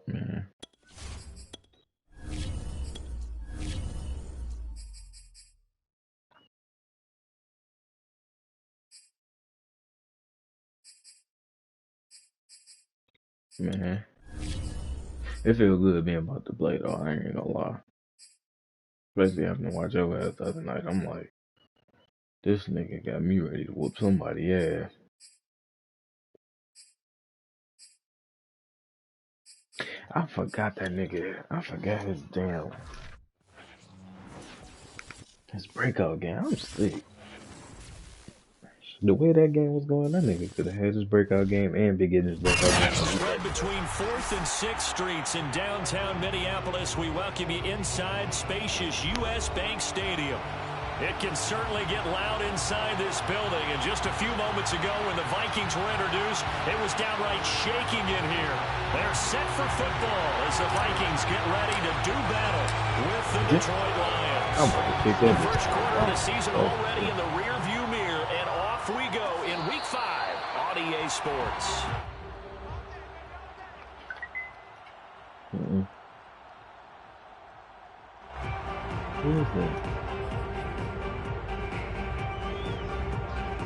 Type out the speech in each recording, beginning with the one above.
Man. Man. It feels good being about to play though, I ain't gonna lie. Especially having to watch your ass the other night. I'm like, this nigga got me ready to whoop somebody ass. I forgot that nigga. I forgot his breakout game. I'm sick. The way that game was going, that nigga could have had his breakout game and be getting his breakout game. Spread between 4th and 6th Streets in downtown Minneapolis. We welcome you inside spacious U.S. Bank Stadium. It can certainly get loud inside this building. And just a few moments ago when the Vikings were introduced, it was downright shaking in here. They're set for football as the Vikings get ready to do battle with the Detroit Lions. I'm about to kick that. The first quarter of the season already in the rearview mirror, and off we go in Week 5 on EA Sports. Who is that?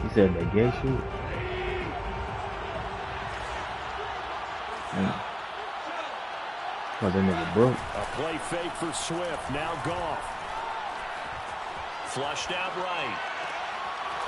He said they gay shoot. Oh, that nigga broke. A play fake for Swift. Now Goff. Flushed out right.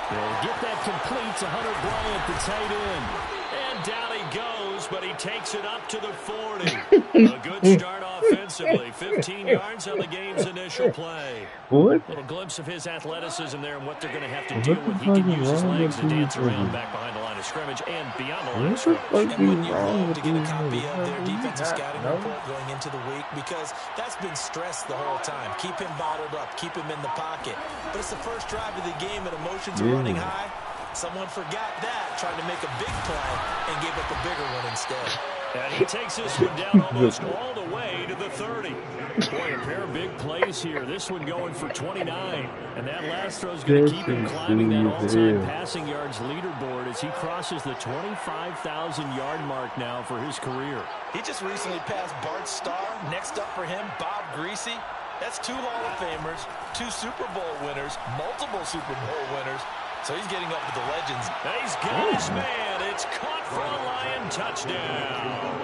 They'll get that complete to Hunter Bryant, the tight end. And down he goes, but he takes it up to the 40. A good start offensively. 15 yards on the game's initial play. What? A little glimpse of his athleticism there and what they're going to have to deal with. He can use his legs to dance around back behind the line of scrimmage and beyond the line of scrimmage. And wouldn't you love to get a copy of their defensive scouting report going into the week? Because that's been stressed the whole time. Keep him bottled up. Keep him in the pocket. But it's the first drive of the game and emotions are running high. Someone forgot that, trying to make a big play and gave up a bigger one instead. And he takes this one down almost all the way to the 30. Boy, a pair of big plays here. This one going for 29. And that last throw is going to keep him climbing that all-time passing yards leaderboard as he crosses the 25,000-yard mark now for his career. He just recently passed Bart Starr. Next up for him, Bob Greasy. That's 2 Hall of Famers, 2 Super Bowl winners, multiple Super Bowl winners. So he's getting up with the legends. And he's got his man. It's caught for a Lion touchdown.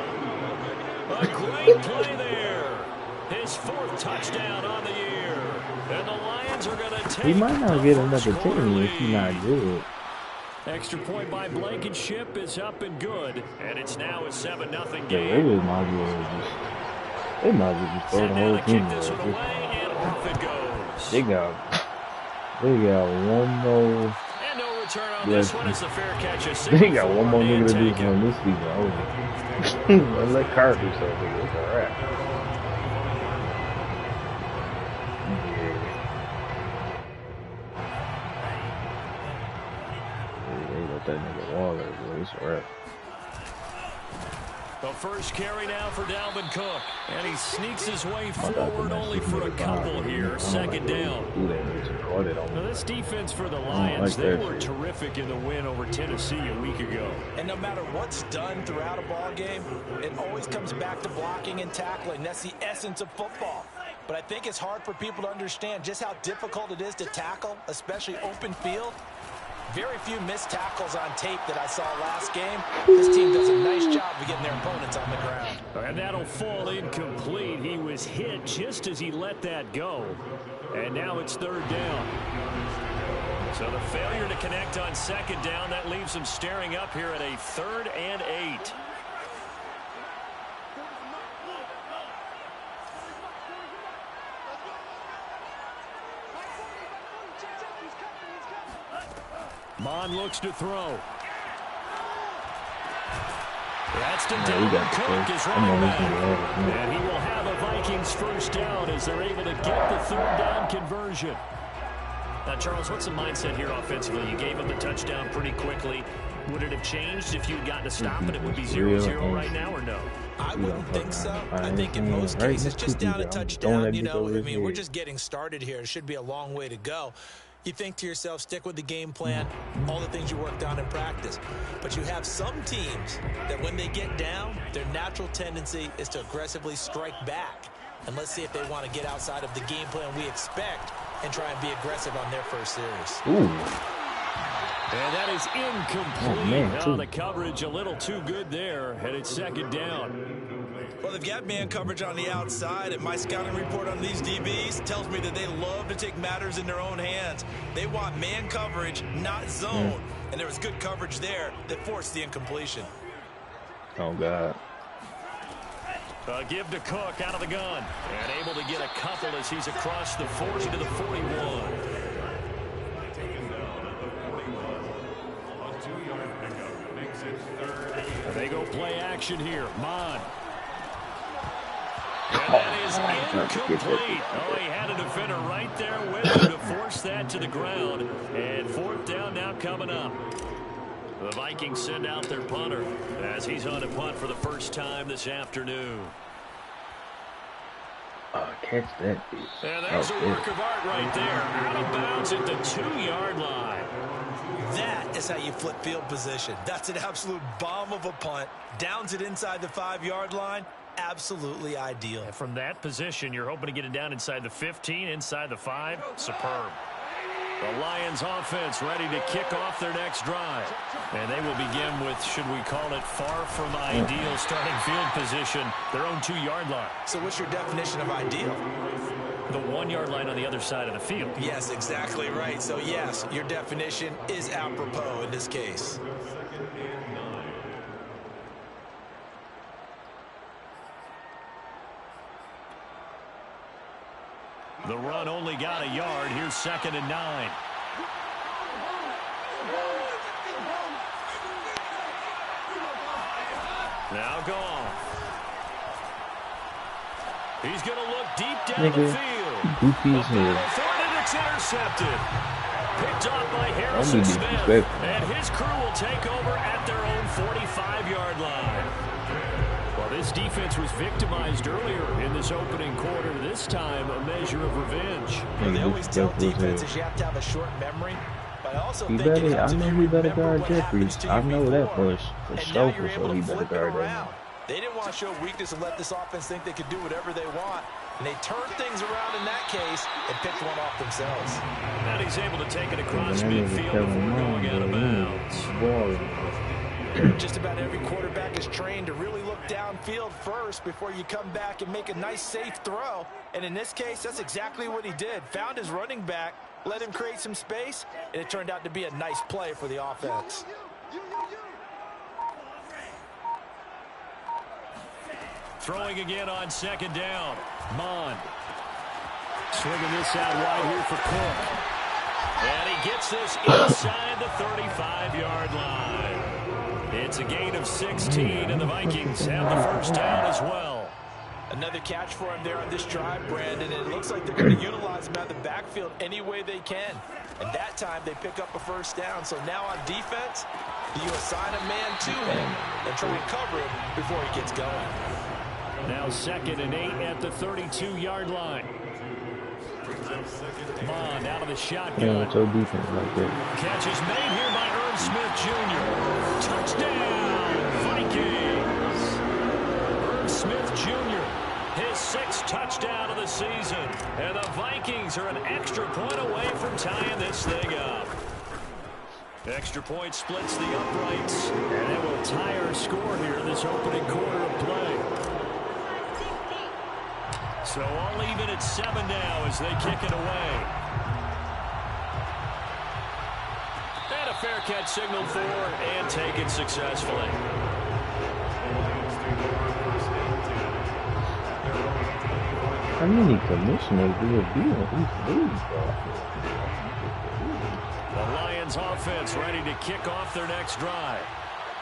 A great play there. His 4th touchdown on the year. And the Lions are going to take He might not get another team if he's not good. Extra point by Blankenship is up and good. And it's now a 7-0 game. They might as well just throw the whole team away, and off it goes. They got one more. And no return on this one as the fair catch is They got one more nigga to do from this season over. Let Carr do something. It's all right. They let that nigga Waller, boy. It's all right. The first carry now for Dalvin Cook. And he sneaks his way forward only for a couple here. 2nd down. Now this defense for the Lions, they were terrific in the win over Tennessee a week ago. And no matter what's done throughout a ball game, it always comes back to blocking and tackling. That's the essence of football. But I think it's hard for people to understand just how difficult it is to tackle, especially open field. Very few missed tackles on tape that I saw last game. This team does a nice job of getting their opponents on the ground. And that'll fall incomplete. He was hit just as he let that go. And now it's 3rd down. So the failure to connect on 2nd down, that leaves him staring up here at a 3rd and 8. Mon looks to throw. That's to Dalvin Cook is running back. And he will have a Vikings first down as they're able to get the 3rd down conversion. Now, Charles, what's the mindset here offensively? You gave him the touchdown pretty quickly. Would it have changed if you'd gotten to stop it? It would be 0-0 right now, or no? I wouldn't think so. I think in most cases, just down a touchdown, you know, I mean, we're just getting started here. It should be a long way to go. You think to yourself, stick with the game plan, all the things you worked on in practice. But you have some teams that when they get down, their natural tendency is to aggressively strike back. And let's see if they want to get outside of the game plan we expect and try and be aggressive on their first series. Ooh. And that is incomplete. Oh, the coverage a little too good there, and it's second down. Well, they've got man coverage on the outside, and my scouting report on these DBs tells me that they love to take matters in their own hands. They want man coverage, not zone. And there was good coverage there that forced the incompletion. Oh, God. Give to Cook out of the gun. And able to get a couple as he's across the 40 to the 41. They go play action here. Mon. And that is incomplete. Oh, he had a defender right there with him to force that to the ground. And fourth down now coming up. The Vikings send out their punter as he's on a punt for the first time this afternoon. Catch that bitch. And that's a work of art right there. Out of bounds at the 2-yard line. That is how you flip field position. That's an absolute bomb of a punt. Downs it inside the 5-yard line. Absolutely ideal. And from that position, you're hoping to get it down inside the 15, inside the 5. Superb. The Lions offense ready to kick off their next drive. And they will begin with, should we call it, far from ideal starting field position, their own 2-yard line. So what's your definition of ideal? The 1-yard line on the other side of the field. Yes, exactly right. So yes, your definition is apropos in this case. The run only got a yard. Here's 2nd and 9. Now gone. He's going to look deep down the field. Goofy as hell. And it's intercepted. Picked off by Harrison Smith. And his crew will take over at their own 45-yard line. Well, this defense was victimized earlier in this opening quarter. This time, a measure of revenge. Well, they always tell defenses you have to have a short memory. But I also think I know he better guard Jeffries. I know that for sure he better guard that. They didn't want to show weakness and let this offense think they could do whatever they want. And they turned things around in that case and picked one off themselves. And he's able to take it across midfield before going out of bounds. Just about every quarterback is trained to really look downfield first before you come back and make a nice, safe throw. And in this case, that's exactly what he did. Found his running back, let him create some space, and it turned out to be a nice play for the offense. Throwing again on 2nd down. Mon. Swinging this out wide here for Cook. And he gets this inside the 35-yard line. It's a gain of 16, and the Vikings have the first down as well. Another catch for him there on this drive, Brandon, and it looks like they're going to utilize him out of the backfield any way they can. And that time they pick up a first down. So now on defense, you assign a man to him and try and cover him before he gets going. Now 2nd and 8 at the 32-yard line. Bond out of the shotgun. Yeah, it's so defense like that. Catch is made here by Irv Smith Jr. Touchdown, Vikings. Irv Smith Jr., his 6th touchdown of the season. And the Vikings are an extra point away from tying this thing up. Extra point splits the uprights, and it will tie our score here in this opening quarter of play. So all even at 7 now as they kick it away. And a fair catch signaled for and taken successfully. How many commissioners do it be in these leagues, The Lions offense ready to kick off their next drive.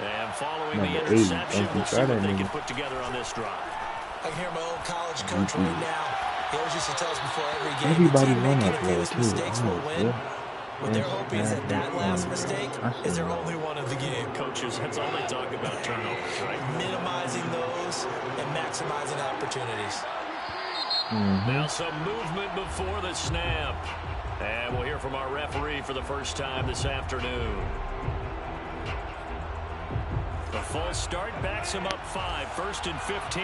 And following the interception, we'll see what they can put together on this drive. I can hear my old college coach right now. He always used to tell us before every game, everybody the team run making that the fewest play, mistakes will win. What they're Yes, hoping is that last mistake is their only one of the game. Coaches, that's all they talk about, turnovers, right? Minimizing those and maximizing opportunities. Now some movement before the snap. And we'll hear from our referee for the first time this afternoon. The full start backs him up 5, 1st and 15.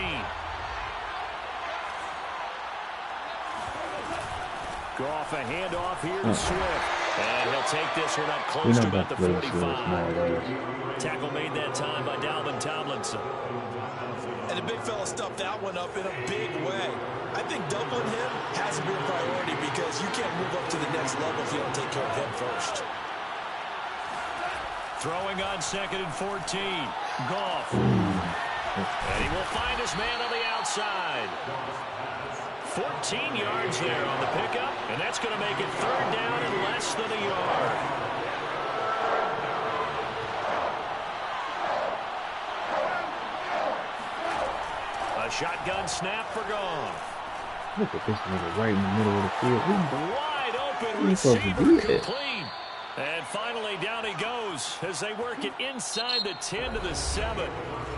Goff, a handoff here to Swift. And he'll take this one up close to about the 45. Tackle made that time by Dalvin Tomlinson. And the big fella stuffed that one up in a big way. I think doubling him has to be a priority because you can't move up to the next level if you don't take care of him first. Throwing on 2nd and 14. Goff. And he will find his man on the outside. 14 yards there on the pickup, and that's going to make it 3rd down and less than a yard. A shotgun snap for Goff. Look at this nigga right in the middle of the field. Wide open receiver complete. And finally, down he goes as they work it inside the 10 to the 7.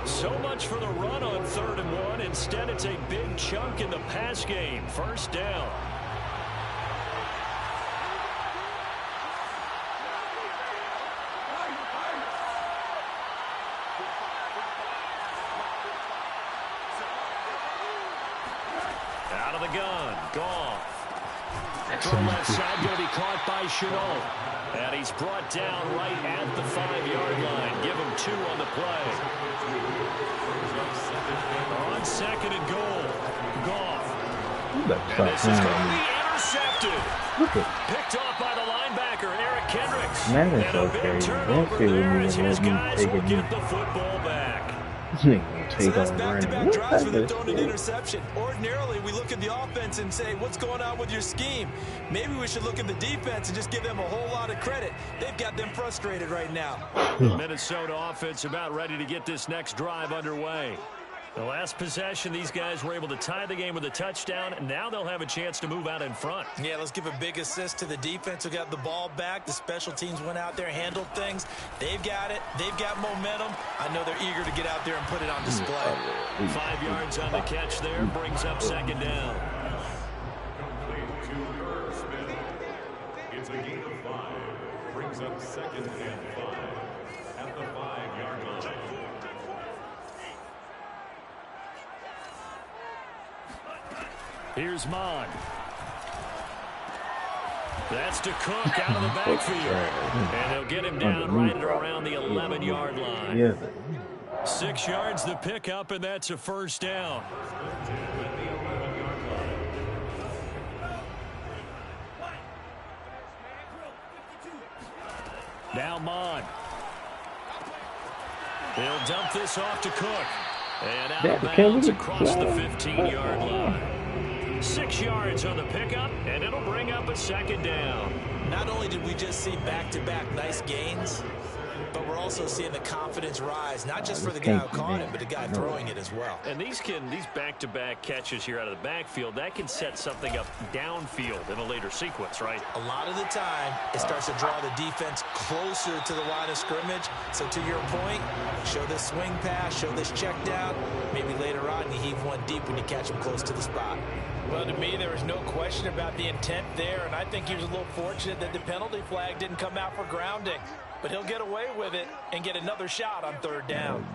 So much for the run on 3rd and 1. Instead, it's a big chunk in the pass game. 1st down. Out of the gun, Goff. From left side, going to be caught by Chenault. And he's brought down right at the 5-yard line. Give him 2 on the play. On 2nd and goal, Goff. And this is going to be intercepted. Picked off by the linebacker, Eric Kendricks. Madden and a big turnover as his guys will get the football back. So that's back-to-back drives for them throwing an interception. Ordinarily, we look at the offense and say, what's going on with your scheme? Maybe we should look at the defense and just give them a whole lot of credit. They've got them frustrated right now. The Minnesota offense about ready to get this next drive underway. The last possession, these guys were able to tie the game with a touchdown, and now they'll have a chance to move out in front. Yeah, let's give a big assist to the defense who got the ball back. The special teams went out there, handled things. They've got it. They've got momentum. I know they're eager to get out there and put it on display. 5 yards on the catch there, brings up 2nd down. It's a gain of 5, brings up 2nd and 5 at the 5-yard line. Here's Mon. That's to Cook out of the backfield. And they'll get him down right at around the 11-yard line. 6 yards the pickup, and that's a 1st down. Now Mon. They'll dump this off to Cook. And out of bounds across the 15-yard line. 6 yards on the pickup, and it'll bring up a 2nd down. Not only did we just see back-to-back nice gains, but we're also seeing the confidence rise, not just for the guy who caught it, but the guy throwing it as well. And these back-to-back catches here out of the backfield, that can set something up downfield in a later sequence, right? A lot of the time, it starts to draw the defense closer to the line of scrimmage. So to your point, show this swing pass, show this check down. Maybe later on, you heave one deep when you catch him close to the spot. Well, to me, there was no question about the intent there, and I think he was a little fortunate that the penalty flag didn't come out for grounding. But he'll get away with it and get another shot on 3rd down.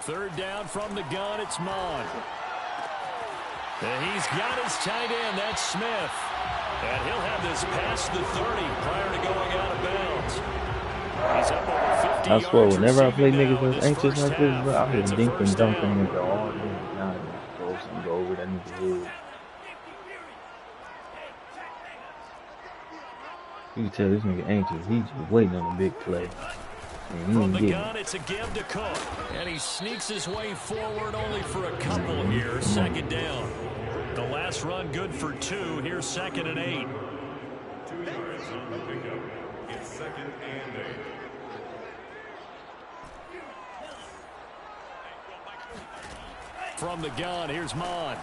Third down from the gun, it's Mon. And he's got his tight end, that's Smith. And he'll have this past the 30 prior to going out of bounds. He's up over 50 I swear, yards whenever I play receiving niggas now that's in anxious this like first this, half. bro, I'm It's just a dinking, first dunking down. nigga all day. Now I go over that nigga's head. You can tell this nigga anxious. He's just waiting on a big play. From the gun, it's a give to Cook. And he sneaks his way forward only for a couple here. 2nd down. The last run good for 2. Here's 2nd and 8. 2 yards on the pickup. It's 2nd and 8. From the gun, here's Mon.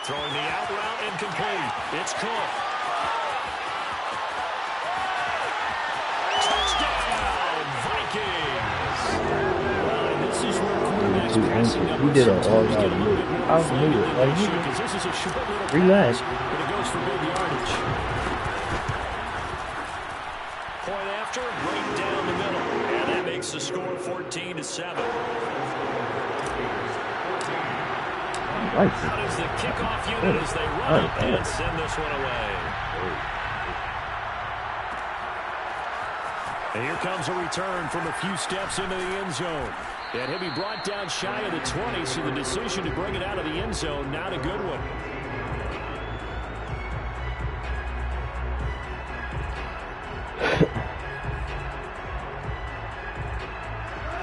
Throwing the out route, incomplete. It's Cook. Touchdown! his too passing anxious. He numbers did an sometimes all-out get a little move. bit He more inflated outmoved it. than Like, they should nigga, because this is a short little relax. pass, but it goes for big yardage. Point after, right down the middle. And that makes the score 14-7. Like Out is the kickoff unit as they run it and send this one away. And here comes a return from a few steps into the end zone. And he'll be brought down shy of the 20, so the decision to bring it out of the end zone, not a good one.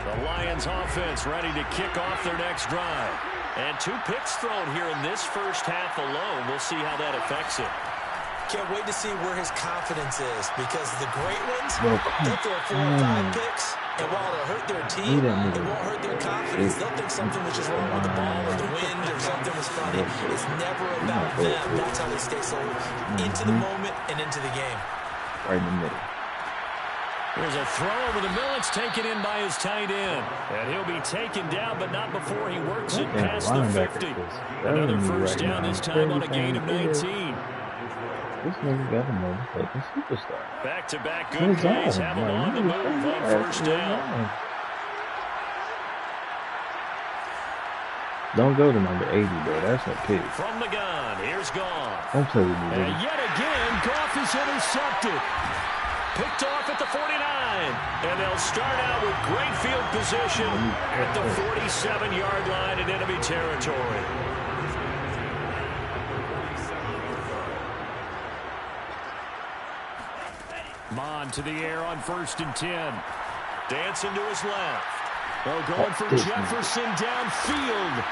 The Lions offense ready to kick off their next drive. And 2 picks thrown here in this first half alone. We'll see how that affects it. Can't wait to see where his confidence is, because the great ones, Bro, they'll throw 4 or 5 picks, and while it'll hurt their team, it won't hurt their confidence. They'll think something was just wrong with the ball or the wind or something was funny. It's never about them. That's how they stay so into the moment and into the game. right in the middle. There's a throw over the middle. It's taken in by his tight end. And he'll be taken down, but not before he works it past the 50. Another first down, this time on a gain of 19. This nigga got a motherfucking superstar. Back-to-back good plays have him on the move on first down. Don't go to number 80, bro. That's a pick. From the gun, here's Goff. Don't play with me, baby. And yet again, Goff is intercepted. Picked off at the 49. And they'll start out with great field position at the 47-yard line in enemy territory. Mon to the air on 1st and 10. Dancing to his left. Oh, going for Jefferson downfield.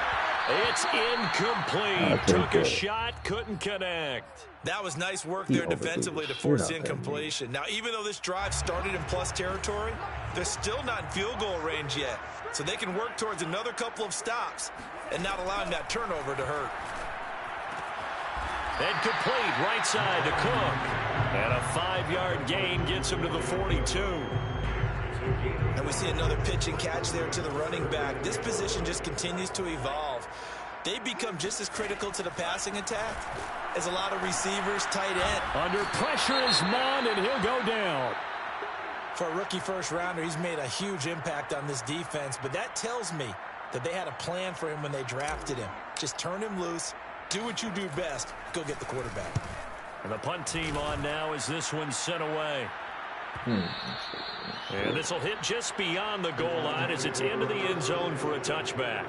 It's incomplete. Took a shot, couldn't connect. That was nice work there defensively to force incompletion. Now, even though this drive started in plus territory, they're still not in field goal range yet. So they can work towards another couple of stops and not allowing that turnover to hurt. And complete right side to Cook. And a 5-yard gain gets him to the 42. And we see another pitch and catch there to the running back. This position just continues to evolve. They become just as critical to the passing attack as a lot of receivers, tight end. Under pressure is Mon, and he'll go down. For a rookie first-rounder, he's made a huge impact on this defense, but that tells me that they had a plan for him when they drafted him. Just turn him loose, do what you do best, go get the quarterback. And the punt team on now as this one's sent away. And this will hit just beyond the goal line as it's into the end zone for a touchback.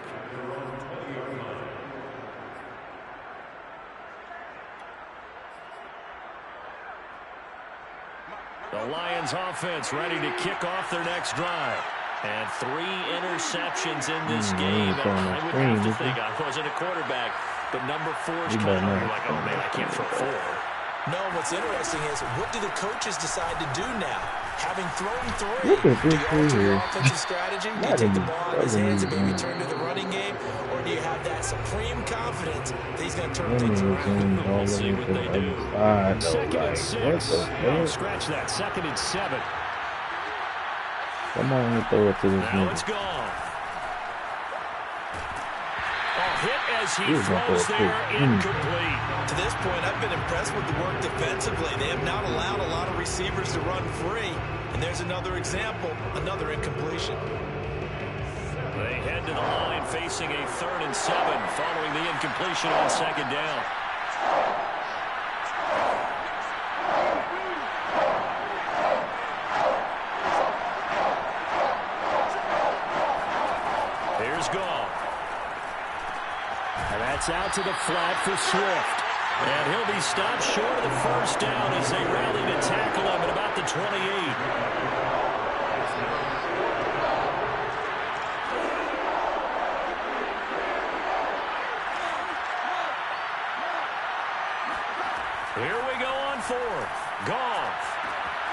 The Lions offense ready to kick off their next drive. And 3 interceptions in this game. And I would have to think I wasn't a quarterback, but number 4's kind of like, oh man, I can't throw 4. No, what's interesting is, what do the coaches decide to do now? Having thrown 3, do you alter your offensive strategy? Do you take the ball out of his hands and maybe turn to the running game? Or do you have that supreme confidence that he's going to turn things around? We'll see what they do. 2nd and 6. No, scratch that. 2nd and 7. Come on, throw it to this Now it's gone. Hit as he throws there, incomplete. To this point, I've been impressed with the work defensively. They have not allowed a lot of receivers to run free. And there's another example, another incompletion. They head to the line facing a 3rd and 7 following the incompletion on 2nd down. Here's Goff. And that's out to the flat for Swift. And he'll be stopped short of the first down as they rally to tackle him at about the 28. Here we go on 4th. Goff.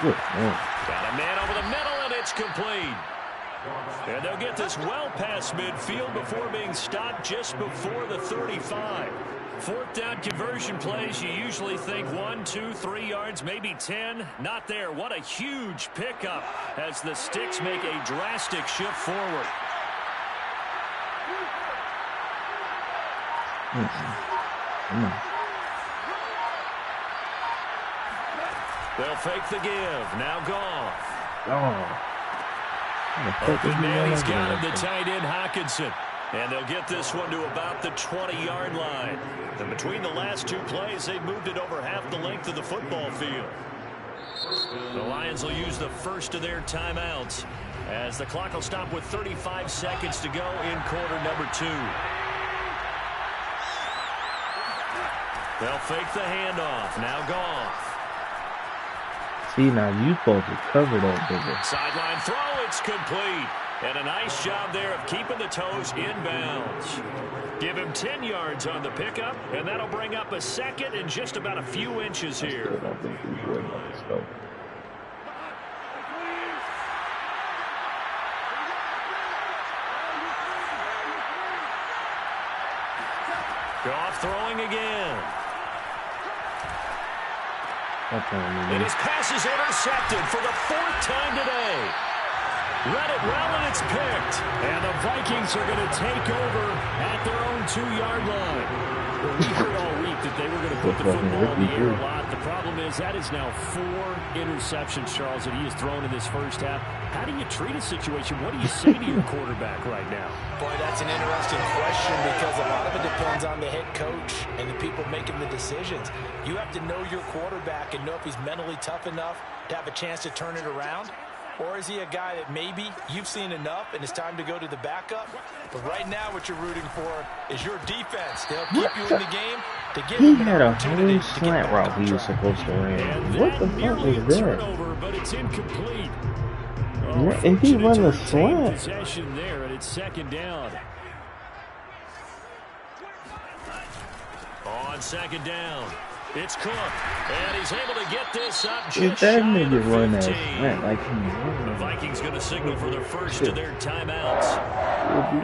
Got a man over the middle, and it's complete. And they'll get this well past midfield before being stopped just before the 35. 4th down conversion plays, you usually think 1, 2, 3 yards, maybe 10. Not there. What a huge pickup as the Sticks make a drastic shift forward. Come on. They'll fake the give. Now Goff. Open man, he's got him, the tight end Hawkinson. And they'll get this one to about the 20-yard line. And between the last two plays, they've moved it over half the length of the football field. The Lions will use the first of their timeouts as the clock will stop with 35 seconds to go in quarter number 2. They'll fake the handoff. Now Goff. See, now you supposed to cover that bigger. Sideline throw, it's complete. And a nice job there of keeping the toes inbounds. Give him 10 yards on the pickup, and that'll bring up a second and just about a few inches here. I don't think he's winning on this go. Goff throwing again. And his pass is intercepted for the 4th time today. Read it well, and it's picked. And the Vikings are going to take over at their own 2-yard line. Well, we heard all week that they were going to put the football in the air a lot. The problem is that is now 4 interceptions, Charles, that he has thrown in this first half. How do you treat a situation? What do you say to your quarterback right now? Boy, that's an interesting question because a lot of it depends on the head coach and the people making the decisions. You have to know your quarterback and know if he's mentally tough enough to have a chance to turn it around. Or is he a guy that maybe you've seen enough and it's time to go to the backup? But right now what you're rooting for is your defense. They'll keep you in the game to give he him an had a opportunity whole to slant route he was supposed to run. What the fuck was that? Turnover, but it's incomplete. If he run a slant. Possession there, and it's 2nd down. On 2nd down, it's Cook, and he's able to get this up just If that shy of the nigga run that 15. slant like he's The Vikings going to signal for the first of their timeouts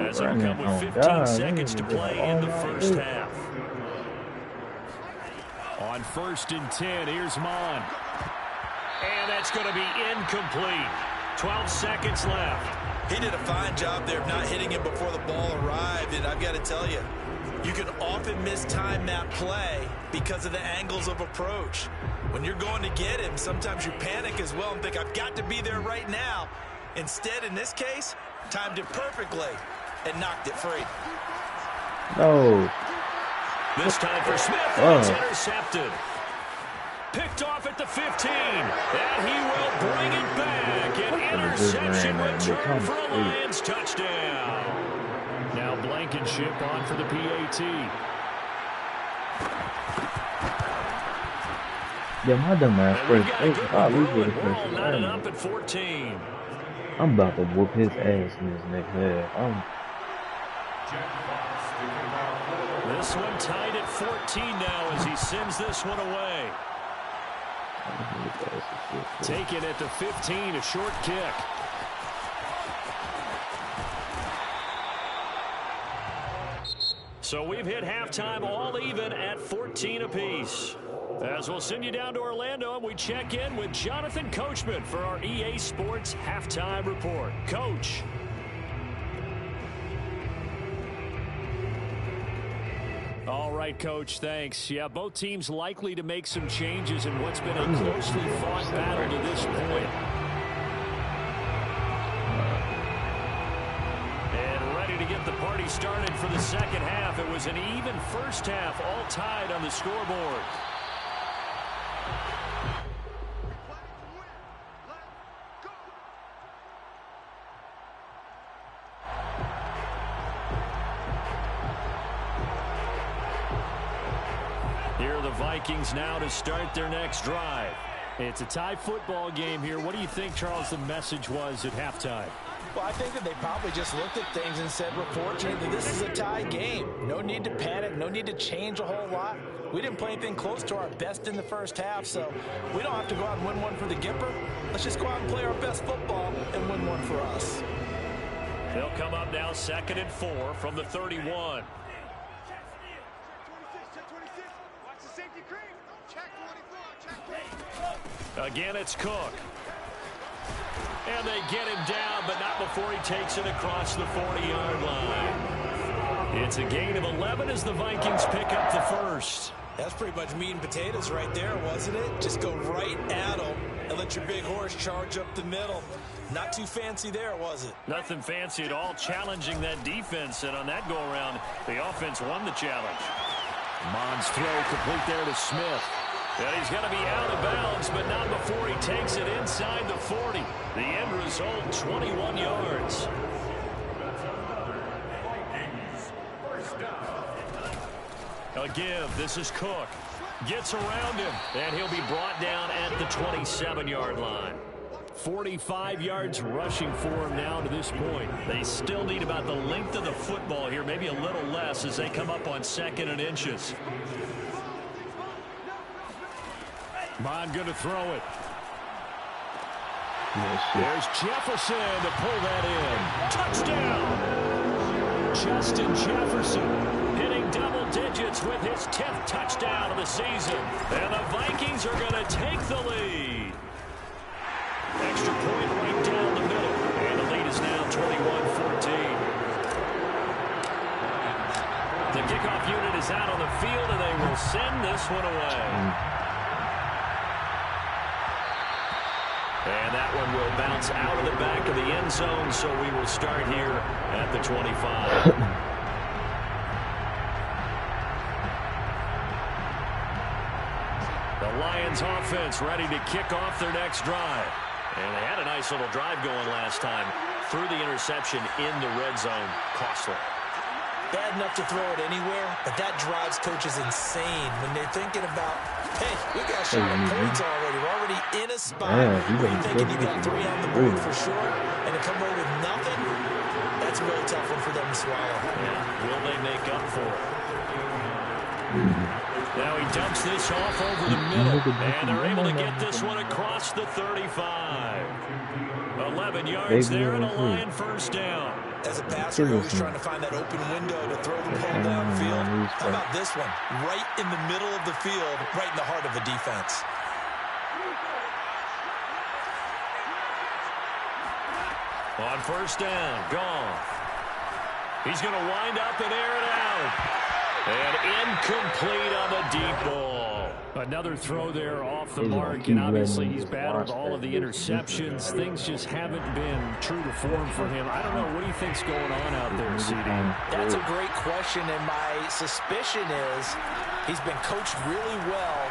as they'll come with 15 God, seconds to play in the first way. half. On 1st and 10, here's Mon. And that's going to be incomplete. 12 seconds left. He did a fine job there of not hitting him before the ball arrived, and I've got to tell you, you can often mistime that play because of the angles of approach. When you're going to get him, sometimes you panic as well and think, I've got to be there right now. Instead, in this case, timed it perfectly and knocked it free. No. This time for Smith, and it's intercepted. Picked off at the 15, and he will bring it back. An interception return for a Lions touchdown. Now Blankenship on for the PAT. Yeah, my dumb ass first. Ball knotted up at 14. I'm about to whoop his ass in this next half. This one tied at 14 now as he sends this one away. Taken at the 15, a short kick. So we've hit halftime all even at 14 apiece. As we'll send you down to Orlando, and we check in with Jonathan Coachman for our EA Sports Halftime Report. Coach. All right, Coach, thanks. Yeah, both teams likely to make some changes in what's been a closely fought battle to this point. And ready to get the party started for the second half. It was an even first half, all tied on the scoreboard. Here are the Vikings now to start their next drive. It's a tie football game here. What do you think, Charles, the message was at halftime? Well, I think that they probably just looked at things and said, we're fortunate that this is a tie game. No need to panic. No need to change a whole lot. We didn't play anything close to our best in the first half, so we don't have to go out and win one for the Gipper. Let's just go out and play our best football and win one for us. They'll come up now 2nd and 4 from the 31. Again, it's Cook. And they get him down, but not before he takes it across the 40-yard line. It's a gain of 11 as the Vikings pick up the first. That's pretty much meat and potatoes right there, wasn't it? Just go right at them and let your big horse charge up the middle. Not too fancy there, was it? Nothing fancy at all, challenging that defense. And on that go-around, the offense won the challenge. Mond's throw complete there to Smith. And he's going to be out of bounds, but not before he takes it inside the 40. The end result, 21 yards. A give. This is Cook. Gets around him, and he'll be brought down at the 27-yard line. 45 yards rushing for him now to this point. They still need about the length of the football here, maybe a little less as they come up on 2nd and inches. Bond going to throw it. There's Jefferson to pull that in. Touchdown! Justin Jefferson hitting double digits with his 10th touchdown of the season. And the Vikings are going to take the lead. Extra point right down the middle. And the lead is now 21-14. The kickoff unit is out on the field, and they will send this one away. And that one will bounce out of the back of the end zone, so we will start here at the 25. The Lions offense ready to kick off their next drive. And they had a nice little drive going last time. Threw the interception in the red zone. Costly. Bad enough to throw it anywhere, but that drives coaches insane when they're thinking about, hey, we got shot at points already. We're already in a spot where you're thinking you got 3 on the board for sure, and to come away with nothing, that's a really tough one for them to swallow. Yeah. Will they make up for it? Now he dumps this off over the middle, and they're able to get this one across the 35. 11 yards there and a Lion first down. As a passer, you're always trying to find that open window to throw the ball downfield. How about this one? Right in the middle of the field, right in the heart of the defense. On first down, Goff. He's going to wind up and air it out. And incomplete on the deep ball. Another throw there off the mark, and obviously he's battled all of the interceptions. Things just haven't been true to form for him. I don't know. What do you think's going on out there, CD? That's a great question, and my suspicion is he's been coached really well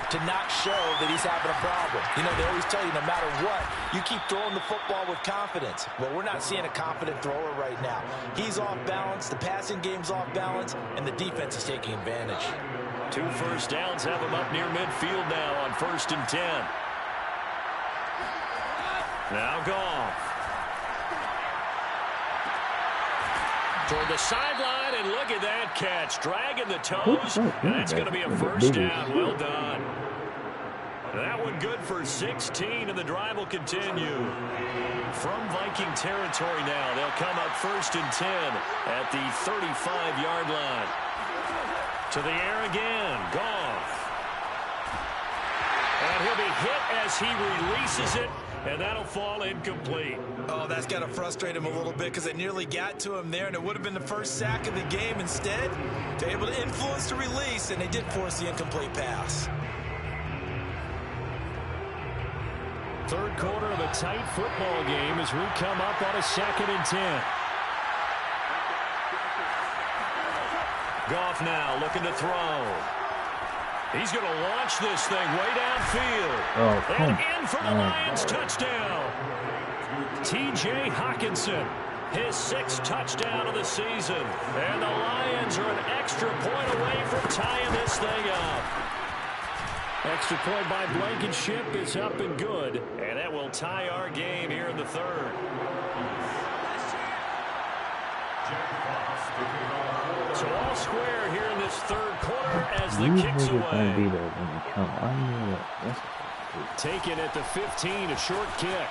to not show that he's having a problem. You know, they always tell you no matter what, you keep throwing the football with confidence. Well, we're not seeing a confident thrower right now. He's off balance, the passing game's off balance, and the defense is taking advantage. 2 first downs have him up near midfield now on 1st and 10. Now Goff. Toward the sideline, and look at that catch. Dragging the toes, and that's going to be a first down. Well done. That one good for 16, and the drive will continue. From Viking territory now, they'll come up 1st and 10 at the 35-yard line. To the air again, Goff. And he'll be hit as he releases it, and that'll fall incomplete. Oh, that's got to frustrate him a little bit because it nearly got to him there, and it would have been the first sack of the game. Instead, they're able to influence the release, and they did force the incomplete pass. Third quarter of a tight football game as we come up on a 2nd and 10. Goff now looking to throw. He's going to launch this thing way downfield. And in for the Lions touchdown. T.J. Hockenson, his 6th touchdown of the season. And the Lions are an extra point away from tying this thing up. Extra point by Blankenship is up and good. And that will tie our game here in the 3rd. So all square here in this 3rd quarter as the kick's away. Taken at the 15, a short kick.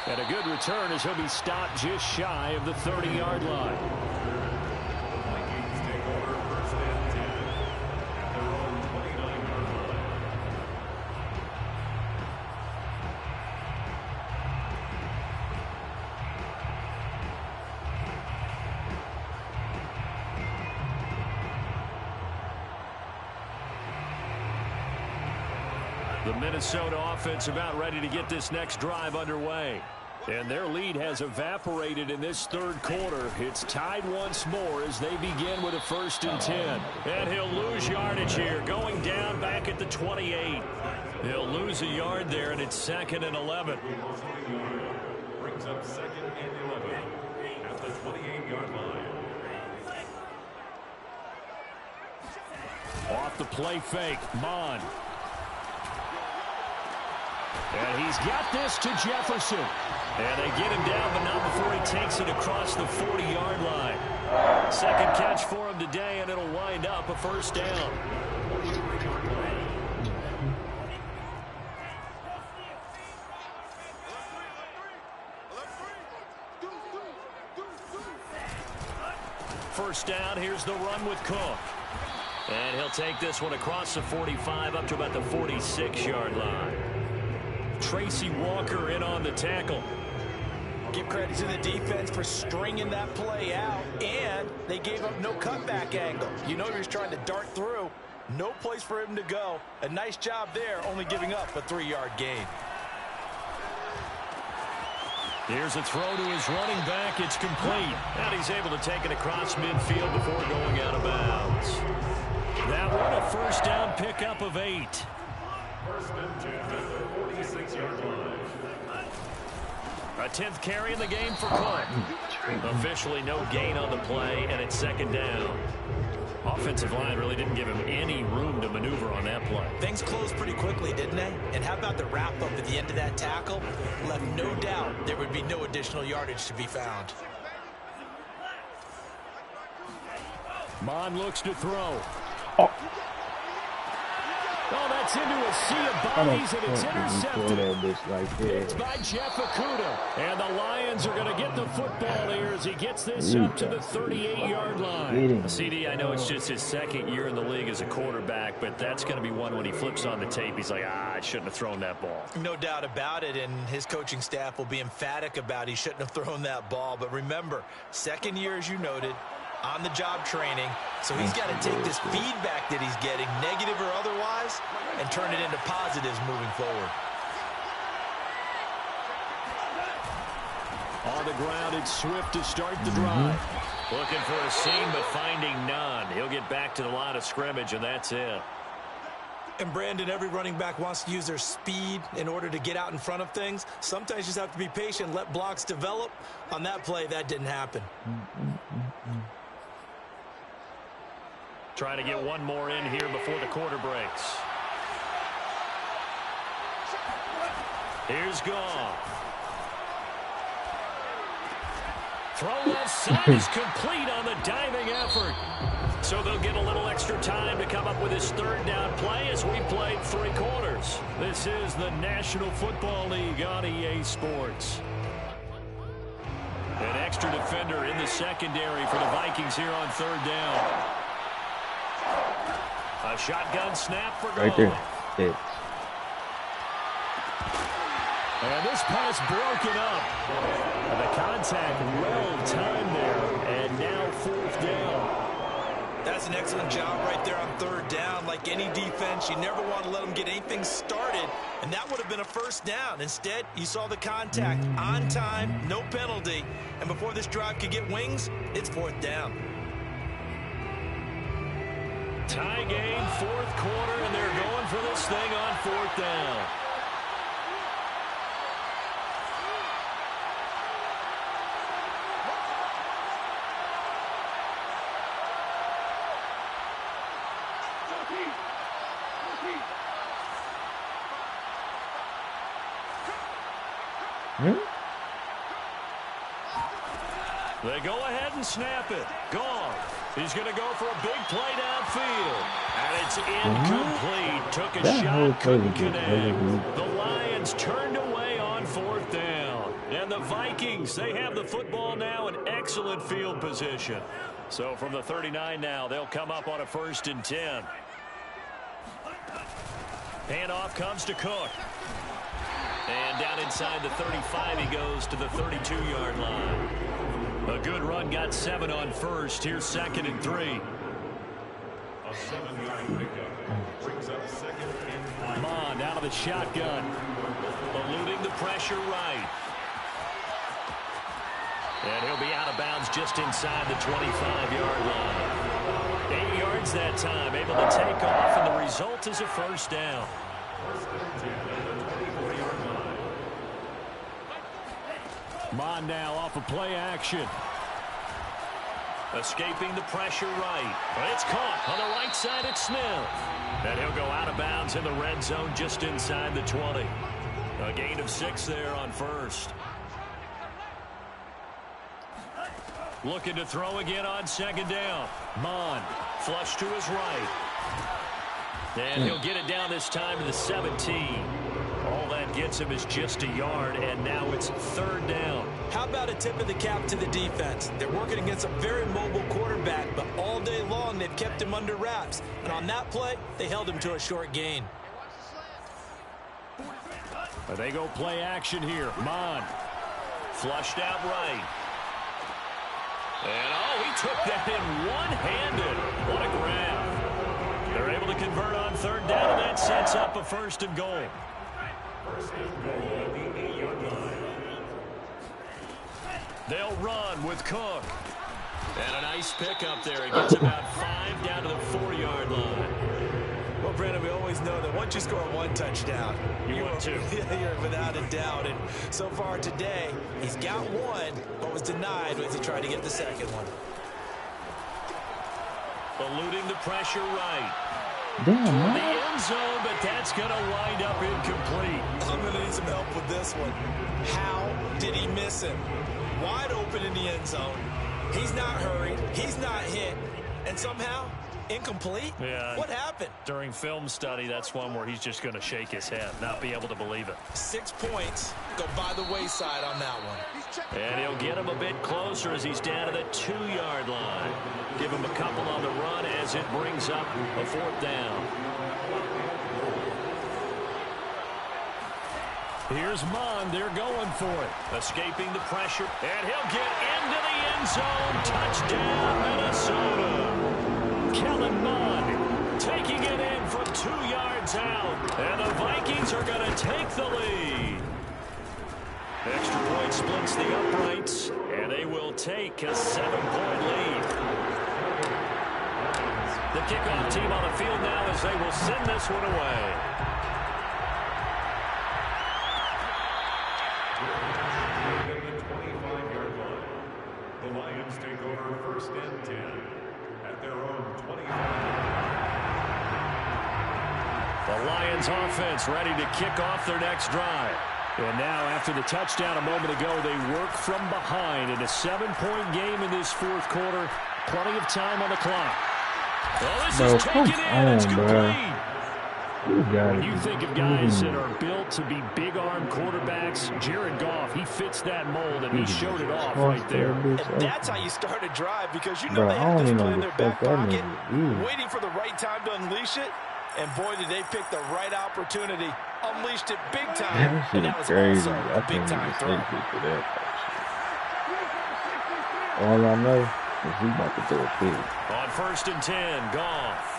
And a good return as he'll be stopped just shy of the 30-yard line. The Minnesota offense about ready to get this next drive underway. And their lead has evaporated in this third quarter. It's tied once more as they begin with a 1st and 10. And he'll lose yardage here, going down back at the 28. He'll lose a yard there, and it's 2nd and 11. Brings up 2nd and 11 at the 28-yard line. Off the play fake, Mon. And he's got this to Jefferson. And they get him down, but not before he takes it across the 40-yard line. 2nd catch for him today, and it'll wind up a 1st down. First down, here's the run with Cook. And he'll take this one across the 45 up to about the 46-yard line. Tracy Walker in on the tackle. Give credit to the defense for stringing that play out, and they gave up no cutback angle. You know he was trying to dart through. No place for him to go. A nice job there, only giving up a 3-yard gain. Here's a throw to his running back. It's complete. And he's able to take it across midfield before going out of bounds. That one, a 1st down pickup of 8. 1st and 10 at the 46-yard line. A 10th carry in the game for Cook. Officially no gain on the play, and it's 2nd down. Offensive line really didn't give him any room to maneuver on that play. Things closed pretty quickly, didn't they? And how about the wrap-up at the end of that tackle? Left no doubt there would be no additional yardage to be found. Mon looks to throw. Oh, that's into a sea of bodies, and it's intercepted. It's by Jeff Okudah. And the Lions are going to get the football here as he gets this up to the 38-yard line. CD, I know it's just his 2nd year in the league as a quarterback, but that's going to be one when he flips on the tape. He's like, I shouldn't have thrown that ball. No doubt about it, and his coaching staff will be emphatic about he shouldn't have thrown that ball. But remember, 2nd year, as you noted, on-the-job training, so he's got to take this feedback that he's getting, negative or otherwise, and turn it into positives moving forward. On the ground, it's Swift to start the drive. Looking for a seam, but finding none. He'll get back to the line of scrimmage, and that's it. And Brandon, every running back wants to use their speed in order to get out in front of things. Sometimes you just have to be patient, let blocks develop. On that play, that didn't happen. Trying to get one more in here before the quarter breaks. Here's Goff. Throw left side is complete on the diving effort. So they'll get a little extra time to come up with his 3rd down play as we played 3 quarters. This is the National Football League on EA Sports. An extra defender in the secondary for the Vikings here on 3rd down. A shotgun snap for Goff. Right there. Yeah. And this pass broken up. And the contact well timed there. And now 4th down. That's an excellent job right there on 3rd down. Like any defense, you never want to let them get anything started. And that would have been a 1st down. Instead, you saw the contact on time, no penalty. And before this drive could get wings, it's 4th down. Tie game, 4th quarter, and they're going for this thing on 4th down. They go ahead and snap it. Goff. He's going to go for a big play downfield. And it's incomplete. Took a shot, couldn't connect. The Lions turned away on 4th down. And the Vikings, they have the football now in excellent field position. So from the 39 now, they'll come up on a 1st and 10. Handoff comes to Cook. And down inside the 35, he goes to the 32-yard line. A good run, got 7 on 1st. Here's 2nd and 3. A 7-yard pickup brings up 2nd and 3. Mond out of the shotgun. Eluding the pressure right. And he'll be out of bounds just inside the 25-yard line. 8 yards that time, able to take off, and the result is a first down. Mon now off of play action. Escaping the pressure right. But it's caught on the right side at Smith. And he'll go out of bounds in the red zone just inside the 20. A gain of 6 there on first. Looking to throw again on second down. Mon, flush to his right. And he'll get it down this time to the 17. All that gets him is just a yard, and now it's third down. How about a tip of the cap to the defense? They're working against a very mobile quarterback, but all day long they've kept him under wraps. And on that play, they held him to a short gain. But they go play action here. Mon, flushed out right. And, oh, he took that in one-handed. What a grab. They're able to convert on third down, and that sets up a first and goal. They'll run with Cook. And a nice pickup there. He gets about 5 down to the 4-yard line. Well, Brandon, we always know that once you score one touchdown, you want two. You're without a doubt. And so far today, he's got one, but was denied as he tried to get the second one. Eluding the pressure right. Damn, man. The end zone, but that's going to wind up incomplete. I'm going to need some help with this one. How did he miss him? Wide open in the end zone. He's not hurried. He's not hit. And somehow, incomplete? Yeah. What happened? During film study, that's one where he's just going to shake his head, not be able to believe it. 6 points go by the wayside on that one. And he'll get him a bit closer as he's down to the 2-yard line. Give him a couple on the run as it brings up a fourth down. Here's Mon. They're going for it. Escaping the pressure. And he'll get into the end zone. Touchdown, Minnesota. Kellen Mond taking it in from 2 yards out. And the Vikings are going to take the lead. Extra point splits the uprights. And they will take a 7-point lead. The kickoff team on the field now as they will send this one away. The Lions take over first and 10 at their own 25. The Lions offense ready to kick off their next drive. And now after the touchdown a moment ago, they work from behind in a 7-point game in this fourth quarter. Plenty of time on the clock. Oh, this is taken in. It's complete. When you think of guys that are built to be big-arm quarterbacks, Jared Goff, he fits that mold, and he showed it off right there. And that's how you start a drive, because you know they have this play in their back pocket, waiting for the right time to unleash it. And boy, did they pick the right opportunity. Unleashed it big time, and that was also a big-time throw. All I know is he about to do a big. On first and 10, Goff.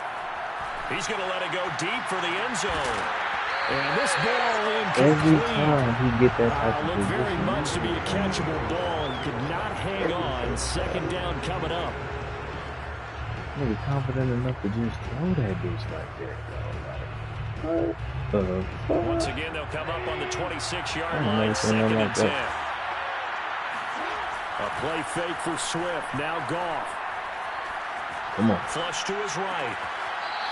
He's going to let it go deep for the end zone. And this ball incomplete. Every time he get that type of looked very much to be a catchable ball and could not hang on. Second down coming up. Nigga confident enough to just throw that bitch like that. Once again, they'll come up on the 26-yard line. Second and 10. A play fake for Swift. Now Goff. Come on. Flush to his right.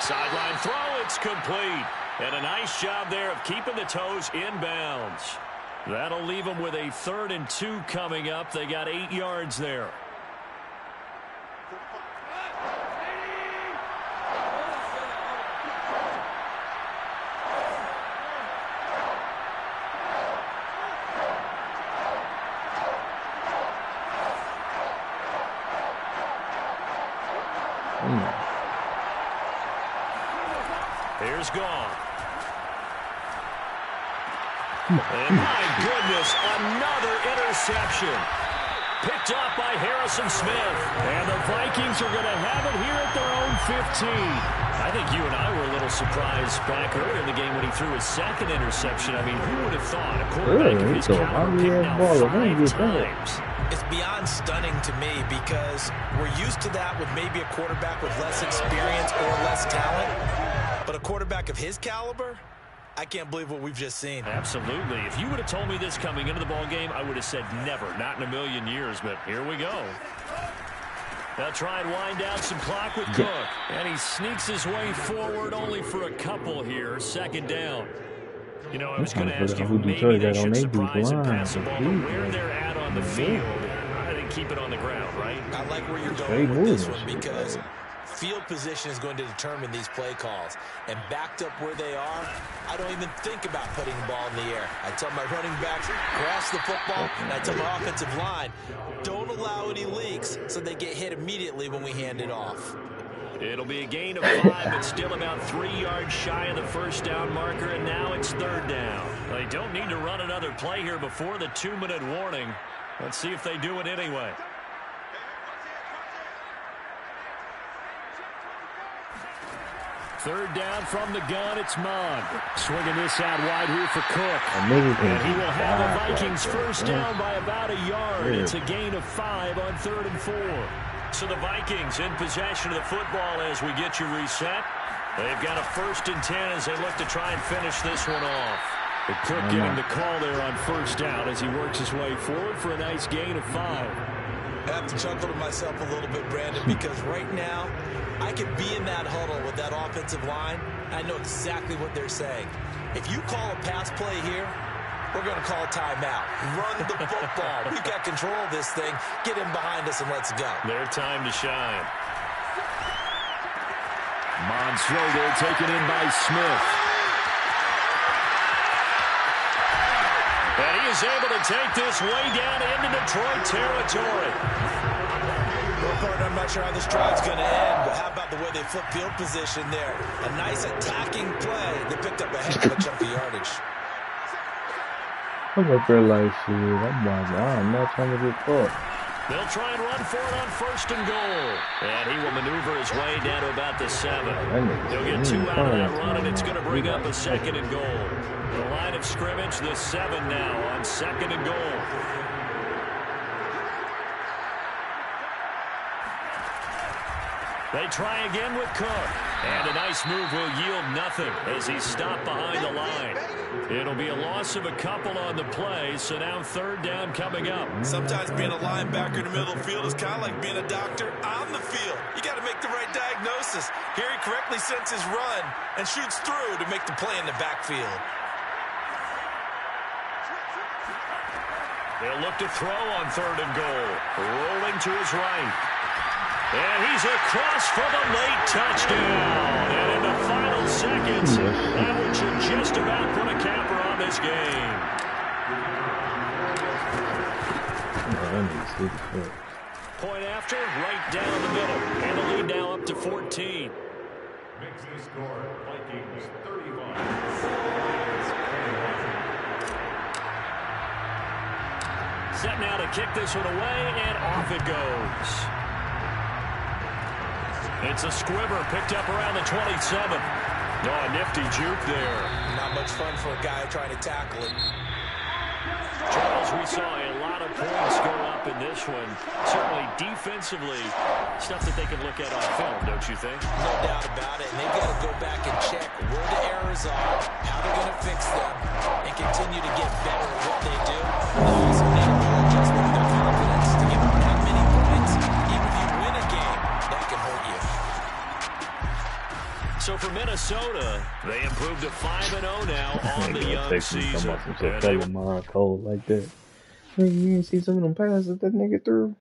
Sideline throw, it's complete. And a nice job there of keeping the toes inbounds. That'll leave them with a 3rd and 2 coming up. They got 8 yards there. Here's Goff. And my goodness, another interception. picked off by Harrison Smith. And the Vikings are going to have it here at their own 15. I think you and I were a little surprised back earlier in the game when he threw his second interception. I mean, who would have thought a quarterback of his caliber picked out 5 times? It's beyond stunning to me because we're used to that with maybe a quarterback with less experience or less talent. But a quarterback of his caliber, I can't believe what we've just seen. Absolutely. If you would have told me this coming into the ball game, I would have said never, not in a million years. But here we go. They'll try and wind down some clock with Cook. And he sneaks his way forward only for a couple here. Second down. You know, I was going to ask you if maybe they should surprise and pass the ball, but where they're at on the field, I think keep it on the ground, right? I like where you're going with this one because field position is going to determine these play calls. And backed up where they are, I don't even think about putting the ball in the air. I tell my running backs, grasp the football, and I tell my offensive line, don't allow any leaks so they get hit immediately when we hand it off. It'll be a gain of 5, but still about 3 yards shy of the first down marker, and now it's third down. They don't need to run another play here before the 2-minute warning. Let's see if they do it anyway. Third down from the gun, it's Mond. Swinging this out wide here for Cook. And he will have the Vikings first down by about a yard. It's a gain of 5 on 3rd and 4. So the Vikings in possession of the football as we get you reset. They've got a 1st and 10 as they look to try and finish this one off. But Cook getting the call there on 1st down as he works his way forward for a nice gain of 5. I have to chuckle to myself a little bit, Brandon, because right now I could be in that huddle with that offensive line. I know exactly what they're saying. If you call a pass play here, we're going to call timeout. Run the football. We've got control of this thing. Get in behind us and let's go. Their time to shine. Monstro there taken in by Smith. And he is able to take this way down into Detroit territory. Well, partner, I'm not sure how this drive's going to end, but how about the way they flip field position there? A nice attacking play. They picked up a heck of a chunk of yardage. I'm up there like, shit, I'm not trying to get caught. They'll try and run for it on 1st and goal. And he will maneuver his way down to about the 7. They'll get 2 out of that run, and it's going to bring up a 2nd and goal. The line of scrimmage, the 7 now on 2nd and goal. They try again with Cook. And a nice move will yield nothing as he's stopped behind the line. It'll be a loss of a couple on the play, so now 3rd down coming up. Sometimes being a linebacker in the middle of the field is kind of like being a doctor on the field. You got to make the right diagnosis. Here he correctly sets his run and shoots through to make the play in the backfield. They'll look to throw on 3rd and goal. Rolling to his right. And he's across for the late touchdown. And in the final seconds, that one should just about put a capper on this game. Point after, right down the middle. And the lead now up to 14. Makes the score, Vikings 35. Set now to kick this one away, and off it goes. It's a squibber picked up around the 27. Oh, a nifty juke there. Not much fun for a guy trying to tackle it. Charles, we saw a lot of points go up in this one. Certainly defensively, stuff that they can look at on film, don't you think? No doubt about it. And they've got to go back and check where the errors are, how they're going to fix them, and continue to get better at what they do. They also need a little adjustment in their confidence to give them that many points. Even if you win a game, that can hurt you. So for Minnesota, they improved to 5-0 now on the young season. Cold like that. You didn't see some of them passes that nigga threw.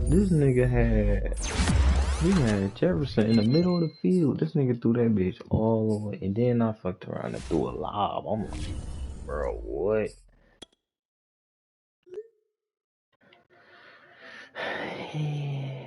This nigga had Jefferson in the middle of the field. This nigga threw that bitch all the way, and then I fucked around and threw a lob. I'm like, bro, what?